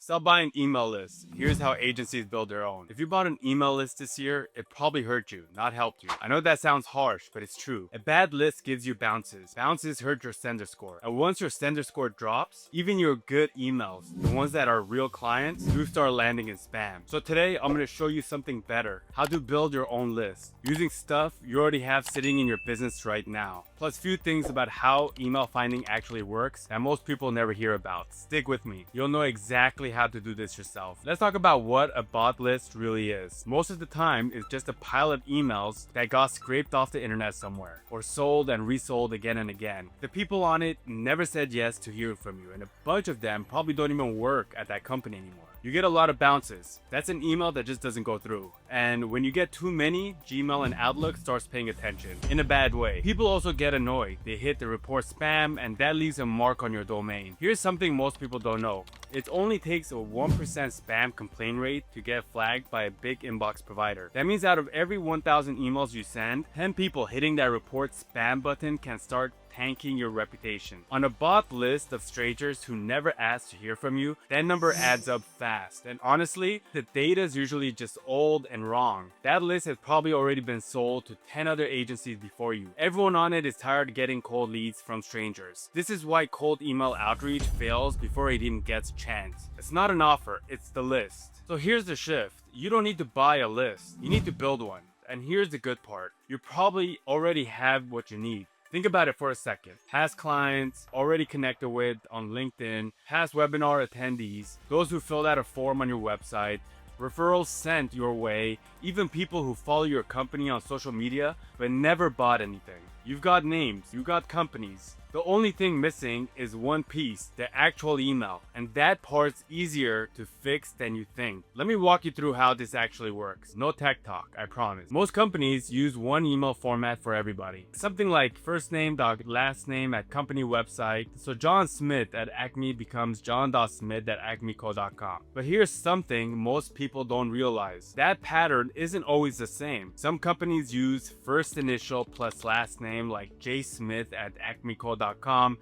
Stop buying email lists. Here's how agencies build their own. If you bought an email list this year, it probably hurt you, not helped you. I know that sounds harsh, but it's true. A bad list gives you bounces. Bounces hurt your sender score. And once your sender score drops, even your good emails, the ones that are real clients, do start landing in spam. So today, I'm going to show you something better. How to build your own list using stuff you already have sitting in your business right now. Plus few things about how email finding actually works that most people never hear about. Stick with me. You'll know exactly how to do this yourself. Let's talk about what a bot list really is. Most of the time, it's just a pile of emails that got scraped off the internet somewhere or sold and resold again and again. The people on it never said yes to hearing from you, and a bunch of them probably don't even work at that company anymore. You get a lot of bounces. That's an email that just doesn't go through. And when you get too many, Gmail and Outlook starts paying attention in a bad way. People also get annoyed. They hit the report spam, and that leaves a mark on your domain. Here's something most people don't know. It only takes a 1% spam complaint rate to get flagged by a big inbox provider. That means out of every 1,000 emails you send, 10 people hitting that report spam button can start tanking your reputation. On a bot list of strangers who never asked to hear from you, that number adds up fast. And honestly, the data is usually just old and wrong. That list has probably already been sold to 10 other agencies before you. Everyone on it is tired of getting cold leads from strangers. This is why cold email outreach fails before it even gets a chance. It's not an offer, it's the list. So here's the shift. You don't need to buy a list. You need to build one. And here's the good part. You probably already have what you need. Think about it for a second. Past clients already connected with on LinkedIn, past webinar attendees, those who filled out a form on your website, referrals sent your way, even people who follow your company on social media but never bought anything. You've got names, you got companies. The only thing missing is one piece, the actual email, and that part's easier to fix than you think. Let me walk you through how this actually works. No tech talk, I promise. Most companies use one email format for everybody. Something like first name dot last name at company website. So John Smith at Acme becomes john.smith at acmeco.com. But here's something most people don't realize. That pattern isn't always the same. Some companies use first initial plus last name like jsmith at acmeco.com.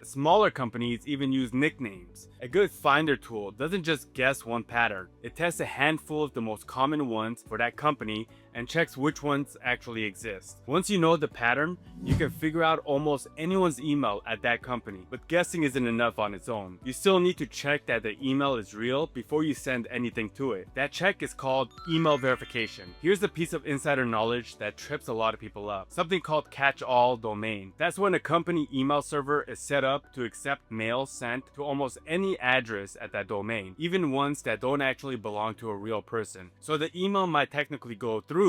Smaller companies even use nicknames. A good finder tool doesn't just guess one pattern. It tests a handful of the most common ones for that company and checks which ones actually exist. Once you know the pattern, you can figure out almost anyone's email at that company. But guessing isn't enough on its own. You still need to check that the email is real before you send anything to it. That check is called email verification. Here's a piece of insider knowledge that trips a lot of people up. Something called catch-all domain. That's when a company email server is set up to accept mail sent to almost any address at that domain, even ones that don't actually belong to a real person. So the email might technically go through,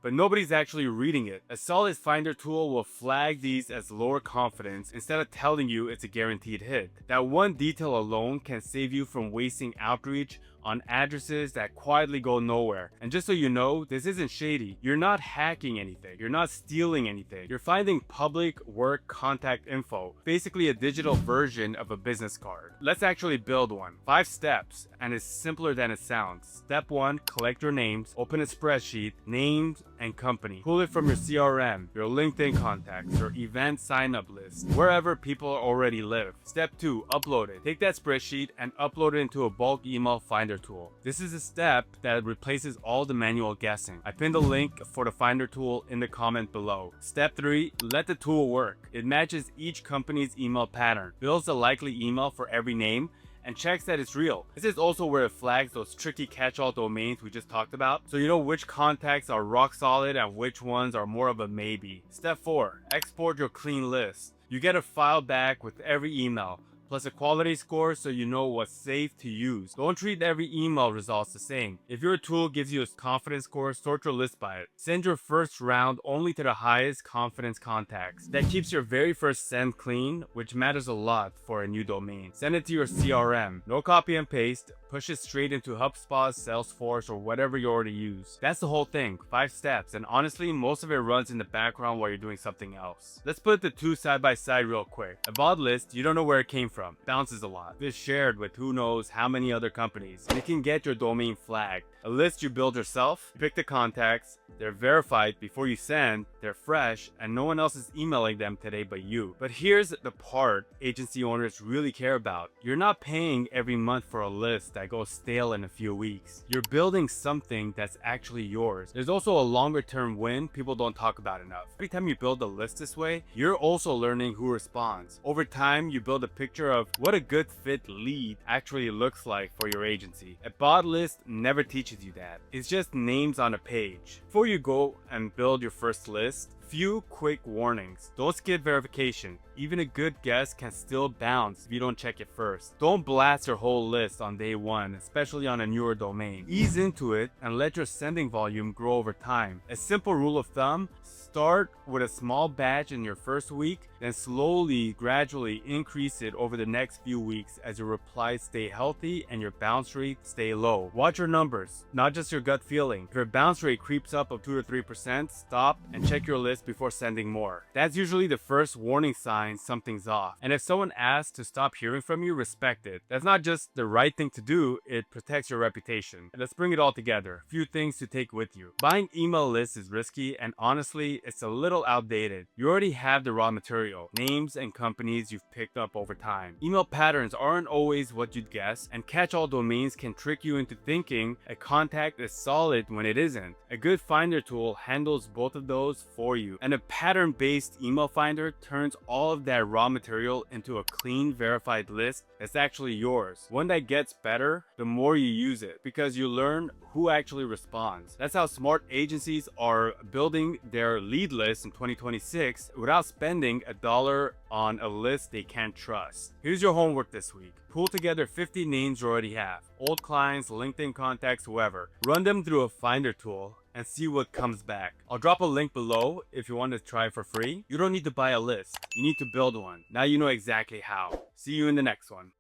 but nobody's actually reading it. A solid finder tool will flag these as lower confidence instead of telling you it's a guaranteed hit. That one detail alone can save you from wasting outreach on addresses that quietly go nowhere. And just so you know, this isn't shady. You're not hacking anything. You're not stealing anything. You're finding public work contact info, basically a digital version of a business card. Let's actually build one. 5 steps, and it's simpler than it sounds. Step 1, collect your names, open a spreadsheet, names and company. Pull it from your CRM, your LinkedIn contacts, your event sign-up list, wherever people already live. Step 2, upload it. Take that spreadsheet and upload it into a bulk email finder tool. This is a step that replaces all the manual guessing. I pinned a link for the finder tool in the comment below. Step 3, let the tool work. It matches each company's email pattern, builds a likely email for every name, and checks that it's real. This is also where it flags those tricky catch-all domains we just talked about, so you know which contacts are rock solid and which ones are more of a maybe. Step 4, export your clean list. You get a file back with every email, plus a quality score so you know what's safe to use. Don't treat every email results the same. If your tool gives you a confidence score, sort your list by it. Send your first round only to the highest confidence contacts. That keeps your very first send clean, which matters a lot for a new domain. Send it to your CRM. No copy and paste. Push it straight into HubSpot, Salesforce, or whatever you already use. That's the whole thing. 5 steps, and honestly, most of it runs in the background while you're doing something else. Let's put the two side by side real quick. A bot list, you don't know where it came from. from. Bounces a lot. It's shared with who knows how many other companies, and it can get your domain flagged. A list you build yourself, you pick the contacts, they're verified before you send, they're fresh, and no one else is emailing them today but you. But here's the part agency owners really care about. You're not paying every month for a list that goes stale in a few weeks. You're building something that's actually yours. There's also a longer term win people don't talk about enough. Every time you build a list this way, you're also learning who responds. Over time, you build a picture of what a good fit lead actually looks like for your agency. A bot list never teaches you that. It's just names on a page. Before you go and build your first list, few quick warnings. Don't skip verification. Even a good guess can still bounce if you don't check it first. Don't blast your whole list on day one, especially on a newer domain. Ease into it and let your sending volume grow over time. A simple rule of thumb: start with a small batch in your first week, then slowly, gradually increase it over the next few weeks as your replies stay healthy and your bounce rate stay low. Watch your numbers, not just your gut feeling. If your bounce rate creeps up of 2 to 3%, stop and check your list before sending more. That's usually the first warning sign something's off. And if someone asks to stop hearing from you, respect it. That's not just the right thing to do, it protects your reputation. And let's bring it all together. A few things to take with you. Buying email lists is risky, and honestly, it's a little outdated. You already have the raw material, names and companies you've picked up over time. Email patterns aren't always what you'd guess, and catch-all domains can trick you into thinking a contact is solid when it isn't. A good finder tool handles both of those for you. And a pattern-based email finder turns all of that raw material into a clean, verified list that's actually yours. One that gets better the more you use it, because you learn who actually responds. That's how smart agencies are building their lead list in 2026 without spending $1 on a list they can't trust. Here's your homework this week. Pull together 50 names you already have. Old clients, LinkedIn contacts, whoever. Run them through a finder tool and see what comes back. I'll drop a link below if you want to try for free. You don't need to buy a list. You need to build one. Now you know exactly how. See you in the next one.